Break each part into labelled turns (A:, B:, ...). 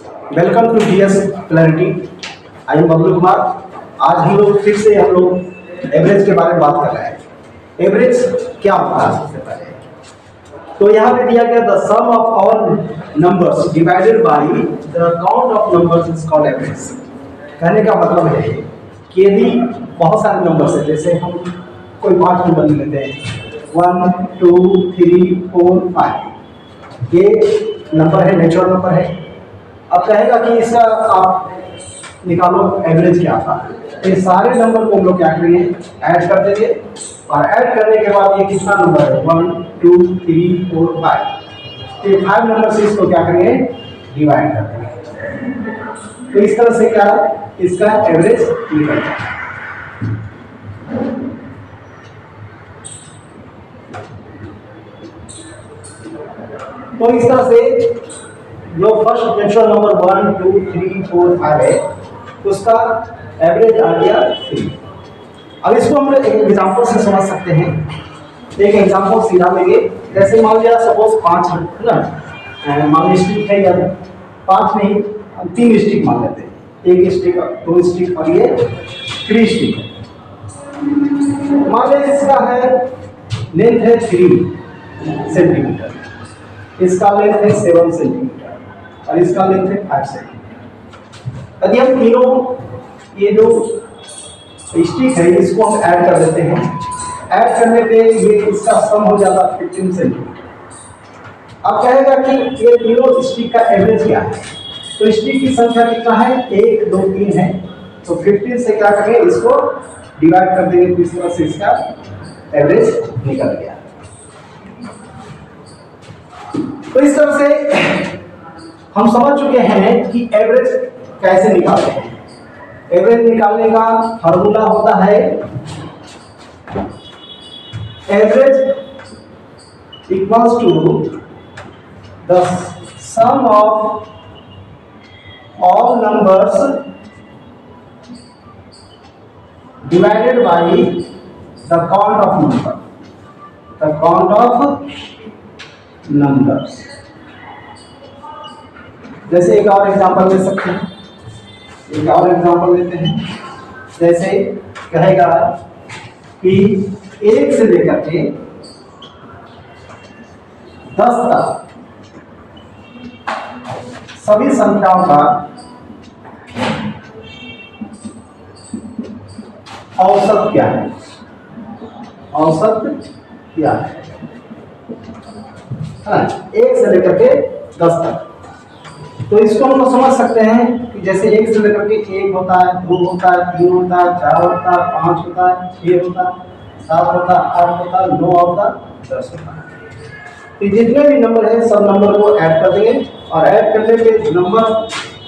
A: Welcome to DS clarity. I am Bablu Kumar. आज हम लोग फिर से एवरेज के बारे में बात कर रहे हैं। एवरेज क्या होता है? सबसे पहले तो यहाँ पे दिया गया the sum of all numbers divided by the count of numbers is called average. कहने का मतलब है कि यदि बहुत सारे नंबर्स है, जैसे हम कोई 5 नंबर ले लेते हैं 1 2 3 4 5, ये नंबर है, नेचुरल नंबर है। अब कहेगा कि इसका आप निकालो एवरेज क्या था। तो ये सारे नंबर को हम लोग क्या करेंगे, ऐड कर देंगे, और ऐड करने के बाद ये कितना नंबर है 1 2 3 4 5, तो ये 5 नंबर से इसको क्या करेंगे, डिवाइड कर देंगे। तो इस तरह से क्या इसका एवरेज निकल जाए। तो इस तरह से जो फर्स्ट नेचुरल नंबर 1 2 3 4 5 है, उसका एवरेज आ गया 3। अब इसको हम एक एग्जांपल से समझ सकते हैं। एक एग्जांपल सीधा लेंगे। जैसे मान लिया सपोज 5 है ना, मान स्टिक है, या 5 नहीं 3 स्टिक मान लेते हैं। एक स्टिक 2 स्टिक और ये 3 स्टिक है। मान लिया इसका है लेंथ है 3 सेंटीमीटर, इसका लेंथ है 7 सेंटीमीटर और इसका लेंथ है 5 सेंटीमीटर। यदि हम तीनों ये जो स्टिक है इसको हम ऐड कर देते हैं, ऐड करने पे ये इसका सम हो जाता है 15 सेंटीमीटर। अब कहेगा कि ये तीनों स्टिक का एवरेज क्या है। तो स्टिक की संख्या कितना है, 1 2 3 है। तो 15 से क्या करेंगे, इसको डिवाइड कर देंगे, तो इस तरह से इसका एवरेज निकल गया। तो इस तरह से हम समझ चुके हैं कि एवरेज कैसे निकालते हैं। एवरेज निकालने का फॉर्मूला होता है average equals to the sum of all numbers divided by the count of number, the count of numbers. जैसे एक और एग्जांपल ले सकते हैं, एक और एग्जांपल लेते हैं। जैसे कहेगा कि 1 से लेकर के 10 तक सभी संख्याओं का औसत क्या है, औसत क्या है। 1 से लेकर के 10 तक। तो इसको हम लोग समझ सकते हैं कि जैसे 1 से लेकर के 1 होता है, 2 होता है, 3 होता है, 4 होता है, 5 होता है, 6 होता है, 7 होता है, 8 होता है, 9 होता है, 10 होता है। तो जितने भी नंबर है सब नंबर को ऐड कर देंगे, और ऐड करने पे नंबर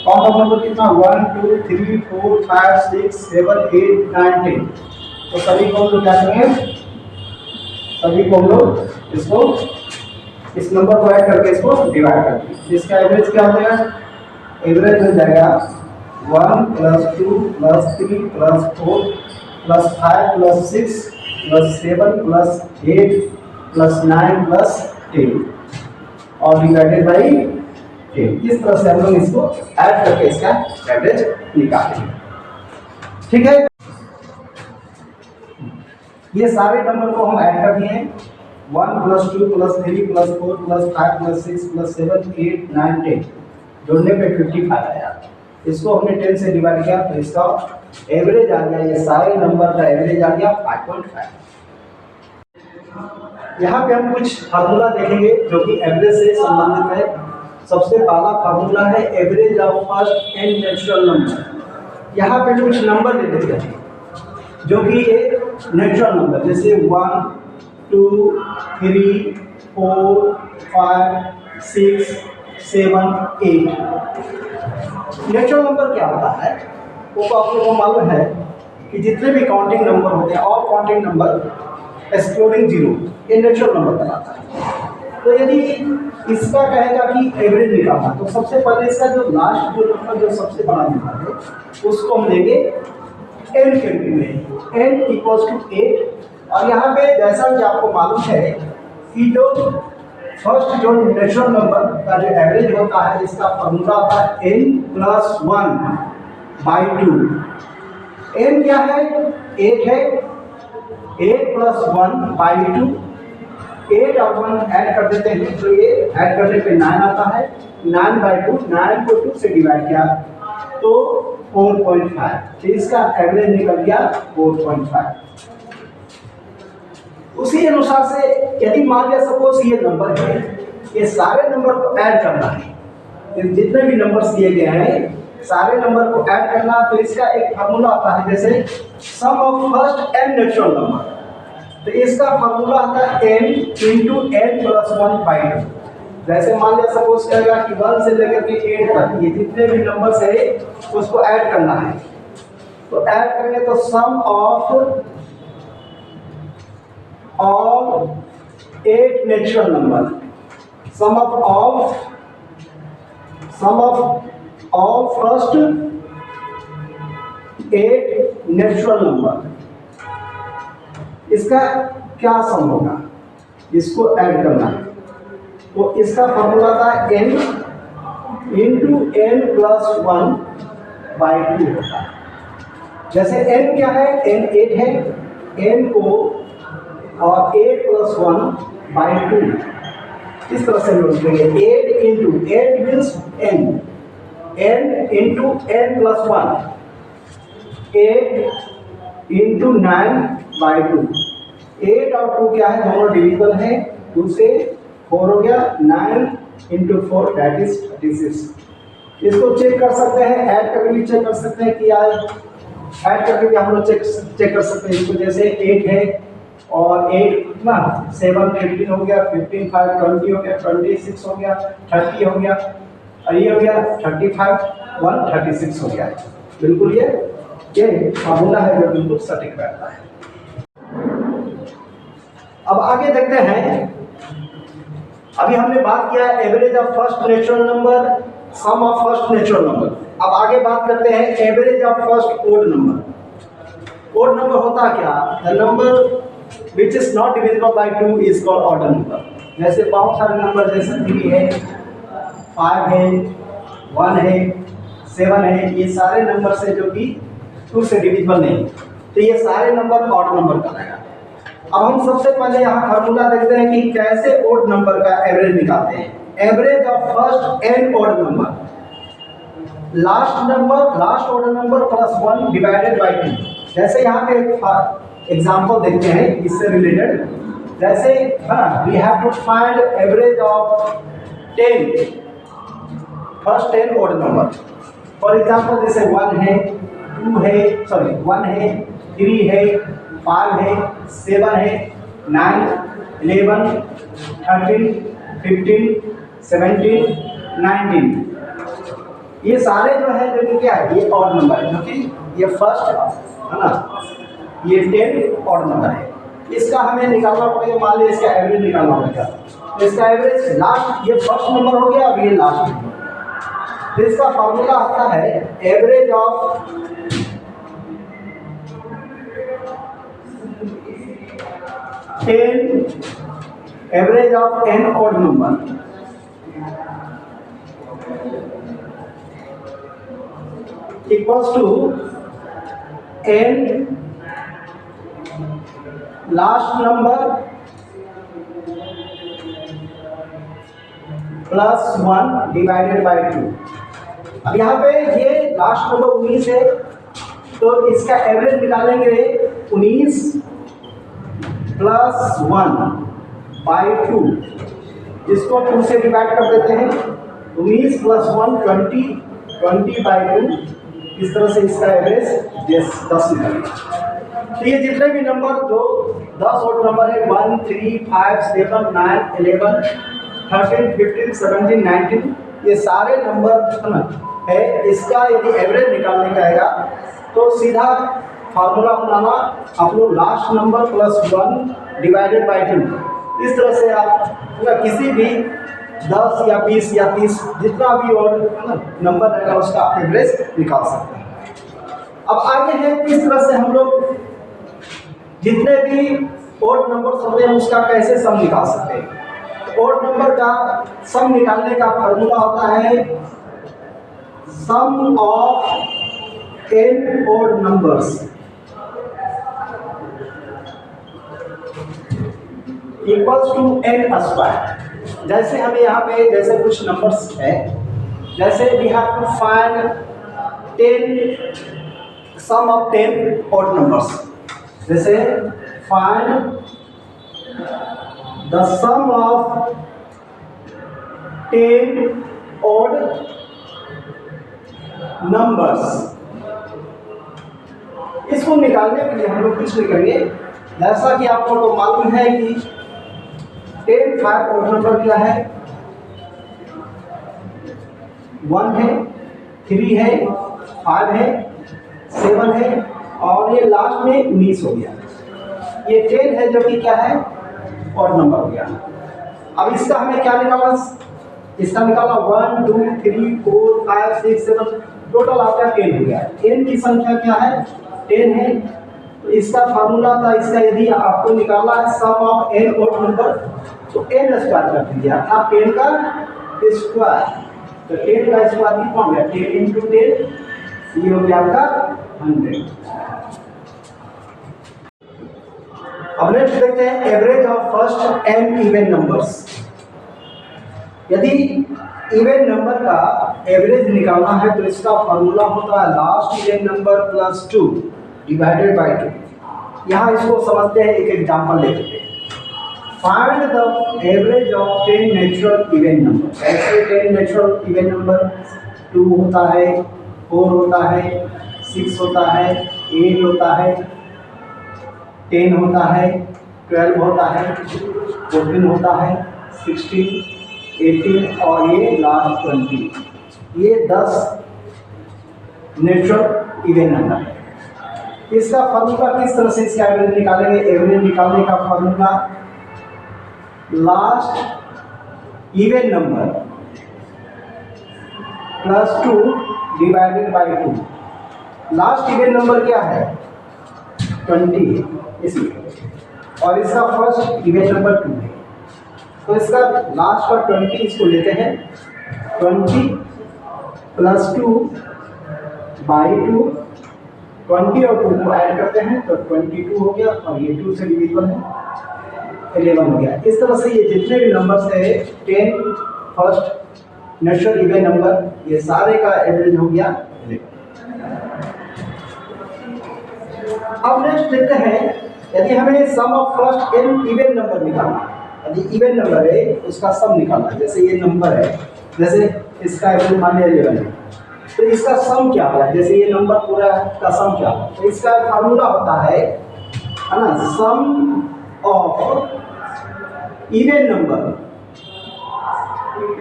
A: काउंट ऑफ नंबर कितना 1 2 3 4 5 6 7 8 9 10। तो सभी को हम लोग क्या करेंगे, सभी को हम लोग इसको इस नंबर को ऐड करके इसको डिवाइड कर देंगे। इसका एवरेज क्या हो जाएगा, एवरेज हो जाएगा 1 + 2 + 3 + 4 + 5 + 6 + 7 + 8 + 9 + 10 और डिवाइडेड बाई 10। इस तरह से हम लोग इसको ऐड करके इसका एवरेज निकालेंगे। ठीक है, ये सारे नंबर को हम ऐड कर दिए, 1 + 2 + 3 + 4 + 5 + 6 + 7 8 9 10, जोड़ने पे 55 आया। इसको हमने 10 से डिवाइड किया तो इसका एवरेज आ गया, ये सारे नंबर का एवरेज आ गया 5.5। यहाँ पे हम कुछ फार्मूला देखेंगे जो कि एवरेज से संबंधित है। सबसे पहला फार्मूला है average of first n natural number. यहाँ पे कुछ नंबर ले लेते हैं जो कि एक नेचुरल नंबर, जैसे 1 2 3 4 5 6 7 8। नेचुरल नंबर क्या होता है, वो तो आप लोगों को मालूम है कि जितने भी काउंटिंग नंबर होते हैं, ऑल काउंटिंग नंबर एक्सक्लूडिंग 0, ये नेचुरल नंबर कहलाता है। तो यदि इसका कहेगा कि एवरेज निकालना, तो सबसे पहले इसका जो लास्ट जो नंबर जो सबसे बड़ा नंबर है उसको हम लेंगे n के रूप में, n = 8। और यहाँ पे जैसा कि आपको मालूम है कि जो फर्स्ट जो नेचुरल नंबर का जो एवरेज होता है इसका फॉर्मूला होता है n+1/2। n क्या है? 8 है, 8+1/2। 8 और 1 ऐड कर देते हैं तो ये ऐड करने पे 9 आता है। 9/2, 9 को 2 से डिवाइड किया तो 4.5। तो इसका एवरेज निकल गया 4.5। उसी अनुसार से यदि मान लिया सपोज ये नंबर है, ये सारे नंबर को ऐड करना है, जितने भी नंबर्स दिए गए हैं सारे नंबर को ऐड करना, तो इसका एक फार्मूला आता है जैसे sum of first n natural number. तो इसका फार्मूला आता है n × n+1/2। जैसे मान लिया सपोज करेगा कि 1 से लेकर के 8 तक ये जितने भी नंबर्स है उसको ऐड करना है। तो ऐड करेंगे तो sum of all 8 natural number, sum of all first 8 natural number, इसका क्या सम होगा, इसको ऐड करना है। तो इसका फॉर्मूला था n × n+1/2 होता है। जैसे n क्या है? n 8 है, n को और 8+1/2 इस तरह से नोट करेंगे। 8 मीन्स n × n+1, 8 × 9/2। 8 और 2 क्या है? दोनों डिविजिबल है, 2 से 4 हो गया, 9 × 4 दैट इज 36। इसको चेक कर सकते हैं, ऐड करके भी चेक कर सकते हैं कि आज ऐड करके भी हम लोग चेक कर सकते हैं इसको। जैसे 8 है और 8 कितना 7 15 हो गया, 15 5 20 हो गया, 26 हो गया, 30 हो गया, और ये हो गया 35 1 36 हो गया। बिल्कुल ये फार्मूला है जो बिल्कुल सटीक बैठता है। अब आगे देखते हैं, अभी हमने बात किया average of first natural number, sum of first natural number. अब आगे बात करते हैं average of first odd number. Odd number होता क्या? The number which is not divisible by 2 is called odd number। जैसे बहुत सारे नंबर जैसे 3 है, 5 है, 1 है, 7 है, ये सारे नंबर से जो कि 2 से डिविजिबल नहीं, तो ये सारे नंबर ऑड नंबर कहलाएगा। अब हम सबसे पहले यहाँ फार्मूला देखते हैं कि कैसे ओड नंबर का एवरेज निकालते हैं। Average of first n odd number, last odd number +1 divided by 2। जैसे यहाँ पे एग्जाम्पल देखते हैं इससे रिलेटेड। जैसे we have to find average of 10 first 10 odd number. For example जैसे 1 है, 1 है, 3 है, 5 है, 7 है, 9 11 13 15 17 19। ये सारे जो है जो क्या है ये ऑड नंबर है, क्योंकि ये फर्स्ट है ना, ये 10 ऑड नंबर है। इसका हमें निकालना पड़ेगा, मान लीजिए इसका एवरेज निकालना पड़ेगा। तो इसका एवरेज लास्ट, ये फर्स्ट नंबर हो गया, अब ये लास्ट नंबर। तो इसका फॉर्मूला आता है average of n odd number equals to n last number +1 divided by 2। अब यहाँ पे ये लास्ट नंबर 19 है, तो इसका एवरेज निकालेंगे 19 + 1/2। इसको 2 से डिवाइड कर देते हैं, 19 + 1 20, 20/2। इस तरह से इसका एवरेज 10 निकलेगा। तो ये जितने भी नंबर जो 10 ओड नंबर है 1 3 5 7 9 11 13 15 17 19, ये सारे नंबर है। इसका यदि एवरेज निकालने का आएगा तो सीधा फार्मूला अपनाना, आप लोग लास्ट नंबर +1 डिवाइडेड बाय 2। इस तरह से आप किसी भी 10 या 20 या 30 जितना भी और नंबर रहेगा उसका आप एवरेज निकाल सकते हैं। अब आगे है किस तरह से हम लोग जितने भी ओड नंबर होते हैं उसका कैसे सम निकाल सकते हैं। ओड नंबर का सम निकालने का फॉर्मूला होता है sum of n odd numbers equals to n square. जैसे हमें यहाँ पे जैसे कुछ नंबर्स है, जैसे we have to find 10 sum of 10 odd numbers. जैसे find the sum of 10 odd numbers। इसको निकालने के लिए हम लोग कुछ नहीं करेंगे, जैसा कि आप लोगों को मालूम है कि 10 5 odd नंबर क्या है, 1 है, 3 है, 5 है, 7 है और ये लास्ट में 19 हो गया। ये 10 है जो कि क्या है, और नंबर हो गया। अब इसका हमें क्या निकालना, इसका निकालना 1 2 3 4 5 6 7 टोटल आपका 10 हो गया। 10 की संख्या क्या है, 10 है। तो इसका फार्मूला था, इसका यदि आपको निकालना है sum of n odd number तो n स्क्वायर कर दीजिए, आप 10 का स्क्वायर, तो 10 का स्क्वायर कितना हो गया, 10 इंटू 10, ये हो गया आपका 100। अब नेक्स्ट देखते हैं average of first n even numbers. यदि इवन नंबर का एवरेज निकालना है तो इसका फॉर्मूला होता है last even number plus 2 divided by 2। यहाँ इसको समझते हैं, एक एग्जांपल लेते हैं। Find the average of 10 natural even number. ऐसे 10 नेचुरल इवन नंबर 2 होता है, 4 होता है, 6 होता है, 8 होता है, 10 होता है, 12 होता है, 14 होता है, 16, 18 और ये लास्ट 20। ये 10 नेचुरल इवन नंबर है। इसका फॉर्मूला किस तरह से इसका एवरेज निकालेंगे, एवरेज निकालने का formula last even number plus 2 divided by 2। Last even number क्या है, 20 इसलिए, और इसका फर्स्ट इवन नंबर 2 है। तो इसका लास्ट का 20 इसको लेते हैं, 20 प्लस 2 बाई 2, 20 और 2 को ऐड करते हैं तो 22 हो गया, और ये 2 से डिविजिबल है, 11 हो गया। इस तरह से ये जितने भी नंबर्स है 10 फर्स्ट नेचुरल इवन नंबर, ये सारे का एवरेज हो गया 11। अब नेक्स्ट देखते हैं, यदि हमें sum of first n even number निकालना है, यदि इवन नंबर है उसका सम निकालना है। जैसे ये नंबर है, जैसे इसका एवरेज मान लिया 11 है, तो इसका सम क्या होगा, जैसे ये नंबर पूरा का सम क्या होगा, तो इसका फार्मूला होता है ना, sum of even number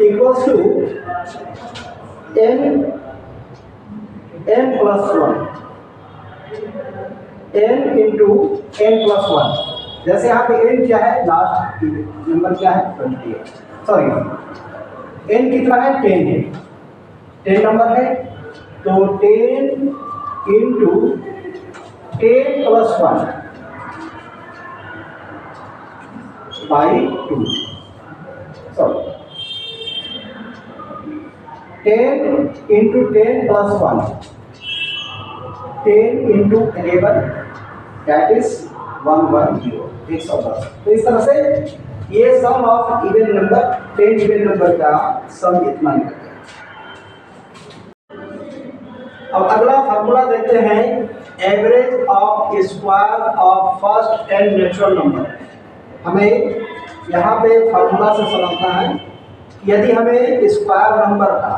A: equals to n plus 1, n into n plus 1। जैसे यहाँ पे n क्या है, लास्ट नंबर क्या है, 20 है, सॉरी n कितना है, 10 है, 10 नंबर है, तो 10 into 10 plus 1 by 2, sorry 10 into 10 plus 1, 10 into 11 that is 110, 110। तो इस तरह से ये sum of even number 10 even number का सम इतना निकलता है। अब अगला फार्मूला देखते हैं, average of square of first 10 natural number. हमें यहाँ पे फार्मूला से समझना है, यदि हमें स्क्वायर नंबर का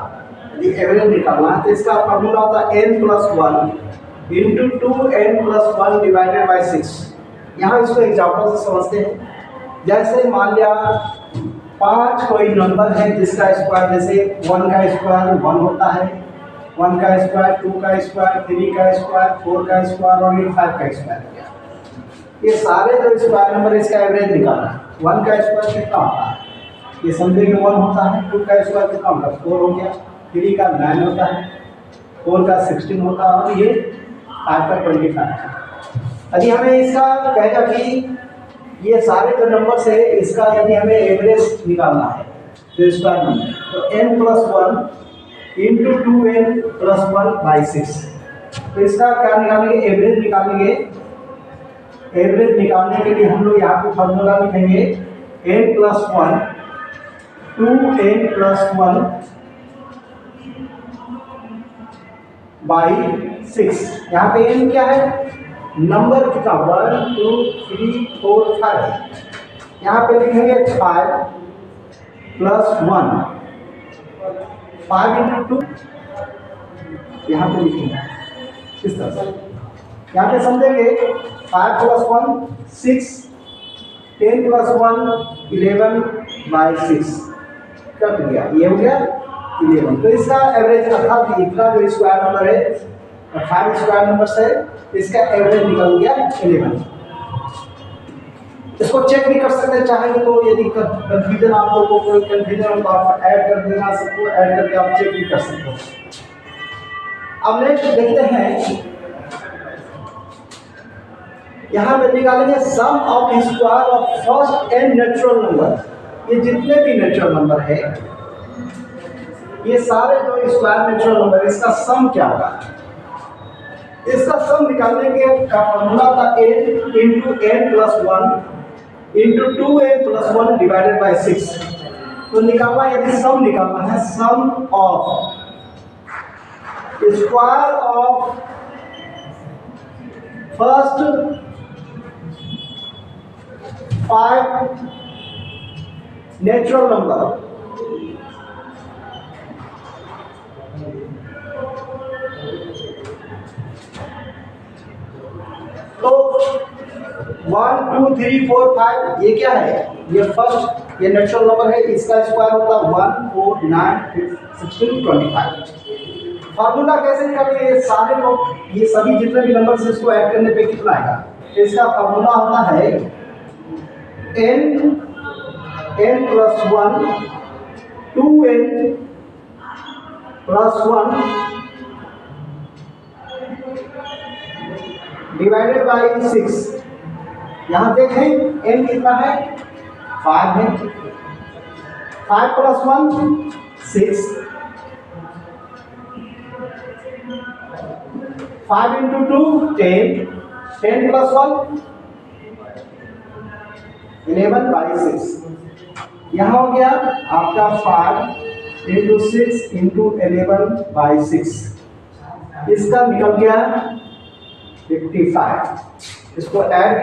A: यदि एवरेज निकालना है तो इसका फार्मूला होता है n plus 1 into 2n plus 1 divided by 6। यहाँ इसको एग्जाम्पल से समझते हैं। जैसे मान लिया 5 कोई नंबर है जिसका स्क्वायर, जैसे 1 का स्क्वायर 1 होता है, 1 का स्क्वायर 2 का स्क्वायर 3 का स्क्वायर 4 का स्क्वायर और 5 का स्क्वायर। ये सारे जो स्क्वायर नंबर इसका एवरेज निकालना है। 1 का स्क्वायर कितना होता है, ये समझे कि 1 होता है, 2 का स्क्वायर कितना होता है, 4 हो गया, 3 का 9 होता है, 4 का 16 होता है और ये 5 का 25 है। यदि हमें इसका कहेगा कि ये सारे जो नंबर्स है इसका यदि हमें एवरेज निकालना है तो स्क्वायर नंबर, तो n+1 इंटू 2n+1/6। तो इसका क्या निकालेंगे, एवरेज निकालेंगे। एवरेज निकालने के लिए हम लोग यहाँ पे फॉर्मूला लिखेंगे n+1 2n+1/6। यहाँ पे n क्या है, नंबर कितना 1 2 3 4 5। यहाँ पे लिखेंगे 5 + 1, 5 × 2 यहाँ पे लिखेंगे इस तरह से। यहाँ पे समझेंगे 5 + 1 6, 10 + 1 11/6 कट गया, ये हो गया 11। तो इसका एवरेज अर्थात इसका जो स्क्वायर नंबर है 5 स्क्वायर नंबर से इसका एवरेज निकल गया 11। इसको चेक भी कर सकते हैं चाहेंगे तो, यदि कंफ्यूजन आप लोगों को कोई कंफ्यूजन हो तो आप ऐड कर देना, सबको ऐड करके आप चेक भी कर सकते हो। अब नेक्स्ट देखते हैं, यहां पे निकालेंगे sum of square of first n natural number. ये जितने भी नेचुरल नंबर है, ये सारे जो स्क्वायर नेचुरल नंबर, इसका सम क्या होगा। इसका सम निकालने के का फॉर्मूला था n × n+1 इंटू 2n+1/6। तो निकालना, यदि सम निकालना है, sum of square of first 5 natural number तो 1 2 3 4 5 ये क्या है, ये फर्स्ट, ये नेचुरल नंबर है, इसका स्क्वायर होता है 1 4 9 16 25। फार्मूला कैसे निकालेंगे, ये सारे लोग, ये सभी जितने भी नंबर से इसको ऐड करने पे कितना आएगा। इसका फार्मूला होता है n n+1 2n+1 divided by 6। यहां देखें n कितना है, 5 है, 5 + 1 6, 5 × 2 10, 10 + 1 11/6। यहाँ हो गया आपका 5 × 6 × 11/6, इसका निकल गया 55। इसको ऐड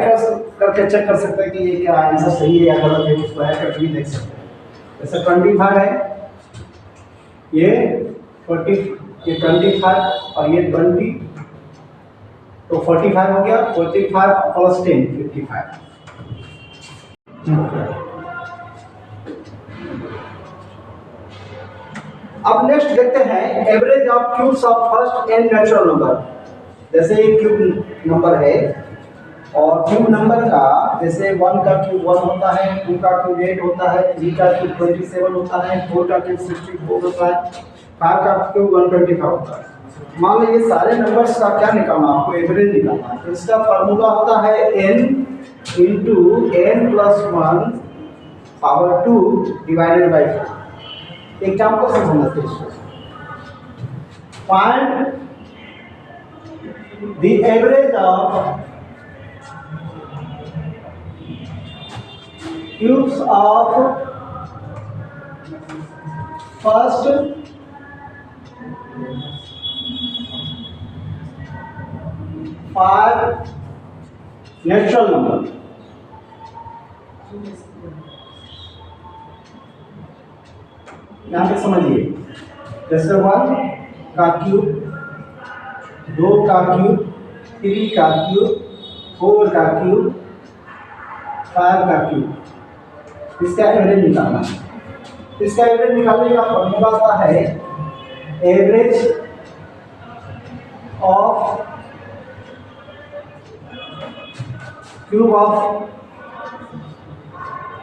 A: करके चेक कर सकते हैं कि ये क्या आंसर सही है या गलत है, इसको ऐड करके भी देख सकते हैं। जैसे 25 है, ये 40, ये 25 और ये 20, तो 45 हो गया। 45 + 10 55। अब नेक्स्ट देखते हैं average of cubes of first n natural number. जैसे क्यूब नंबर है और क्यूब नंबर का, जैसे 1 का क्यूब 1 होता है, 2 का क्यूब 8 होता है, 3 का क्यूब 27 होता है, 4 का क्यूब 64 होता है, 5 का क्यूब 125 होता है। मान लो ये सारे नंबर्स का क्या निकालना, आपको एवरेज निकालना है। तो इसका फार्मूला होता है n × n+1 power 2 divided by 4। Example से समझते हैं इसको। Find the average of cubes of first 5 natural number. यहां पे समझिए, जैसे 1 का क्यूब, 2 का क्यूब, 3 का क्यूब, 4 का क्यूब, 5 का क्यूब, इसका एवरेज निकालना है। इसका एवरेज निकालने का फॉर्मूला होता है average of cube of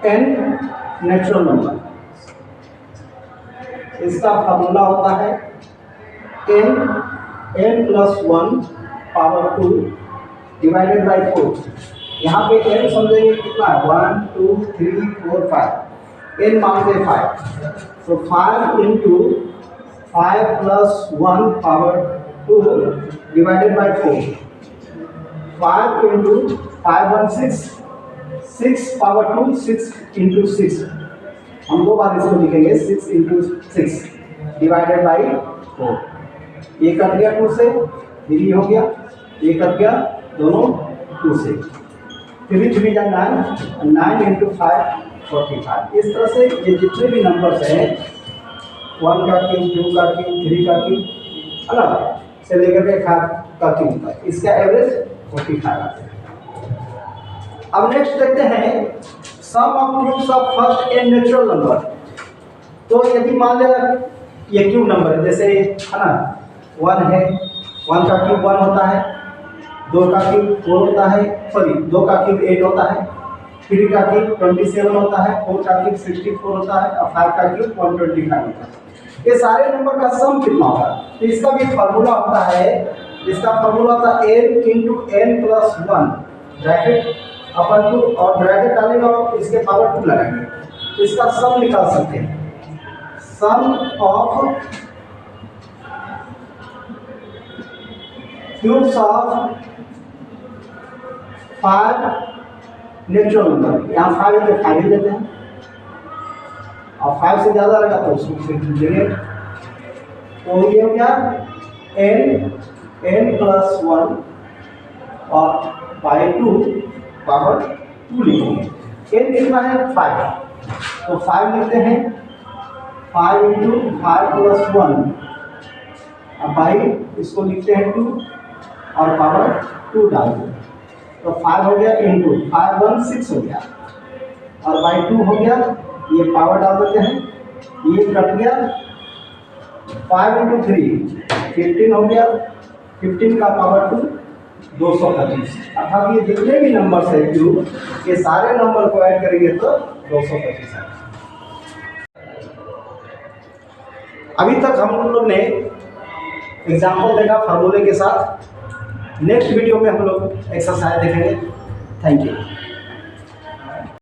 A: n natural number. इसका फार्मूला होता है n+1 पावर 2 डिवाइडेड बाई 4। यहाँ पे n समझेंगे कितना है 1 2 3 4 5 n मानते 5 तो 5 into 5 plus 1 power 2 divided by 4 5 into 5 1 6 6 power 2 6 into 6 हम दो बार इसको लिखेंगे 6 इंटू 6 डिवाइडेड बाई 4 ये कट गया 2 से 3 हो गया ये कट गया दोनों 2 से 3 3 जा 9 9 इंटू 5 45 इस तरह से ये जितने भी नंबर्स हैं 1 का क्यूब 2 का क्यूब 3 का क्यूब है ना से लेकर के 5 का क्यूब तक इसका एवरेज 45 आता है। अब नेक्स्ट देखते हैं sum of cubes of first n natural number. तो यदि मान लिया ये क्यूब नंबर है जैसे है ना 1 है 1 का क्यूब 1 होता है 2 का क्यूब 4 होता है सॉरी 2 का क्यूब 8 होता है 3 का क्यूब 27 होता है 4 का क्यूब 64 होता है और 5 का क्यूब 125 होता है। ये सारे नंबर का सम कितना होगा तो इसका भी फार्मूला होता है इसका फार्मूला होता है n into n plus 1 bracket upon 2 और ब्रैकेट डालेंगे और इसके पावर 2 लगाएंगे तो इसका सम निकाल सकते हैं। Sum of cubes of 5 natural number यहाँ 5 है तो 5 ही लेते हैं और 5 से ज़्यादा लगा तो उसको फिर लीजिए तो ये हो गया n प्लस 1 और बाई 2 पावर 2 लिखेंगे n कितना है 5 तो 5 लिखते हैं 5 इंटू 5 प्लस 1 और बाई इसको लिखते हैं 2 और पावर 2 डाल दें तो 5 हो गया इंटू 5 1 6 हो गया और बाई 2 हो गया ये पावर डाल देते हैं ये कट गया 5 इंटू 3 15 हो गया 15 का पावर 2 225 अर्थात ये जितने भी नंबर्स है क्यूब ये सारे नंबर को ऐड करेंगे तो 225 है। अभी तक हम लोग ने एग्जाम्पल देखा फार्मूले के साथ। नेक्स्ट वीडियो में हम लोग एक्सरसाइज देखेंगे। Thank you.